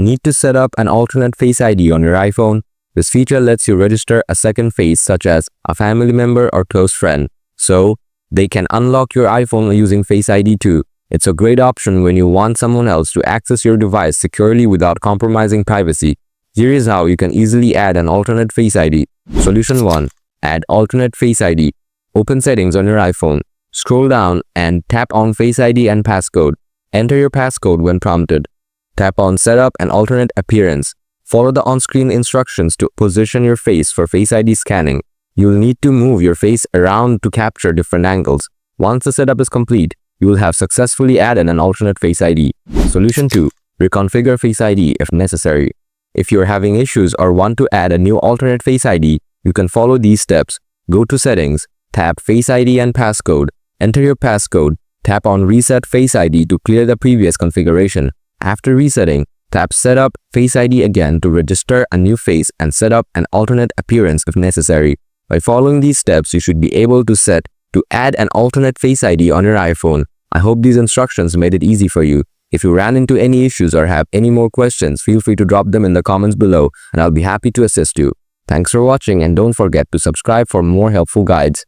Need to set up an alternate Face ID on your iPhone? This feature lets you register a second face such as a family member or close friend, so they can unlock your iPhone using Face ID too. It's a great option when you want someone else to access your device securely without compromising privacy. Here is how you can easily add an alternate Face ID. Solution 1. Add alternate Face ID. Open Settings on your iPhone. Scroll down and tap on Face ID and passcode. Enter your passcode when prompted. Tap on Setup an alternate appearance. Follow the on-screen instructions to position your face for Face ID scanning. You'll need to move your face around to capture different angles. Once the setup is complete, you will have successfully added an alternate Face ID. Solution 2. Reconfigure Face ID if necessary. If you're having issues or want to add a new alternate Face ID, you can follow these steps. Go to Settings, tap Face ID and passcode. Enter your passcode. Tap on Reset Face ID to clear the previous configuration. After resetting, tap Setup Face ID again to register a new face and set up an alternate appearance if necessary. By following these steps, you should be able to add an alternate Face ID on your iPhone. I hope these instructions made it easy for you. If you ran into any issues or have any more questions, feel free to drop them in the comments below and I'll be happy to assist you. Thanks for watching and don't forget to subscribe for more helpful guides.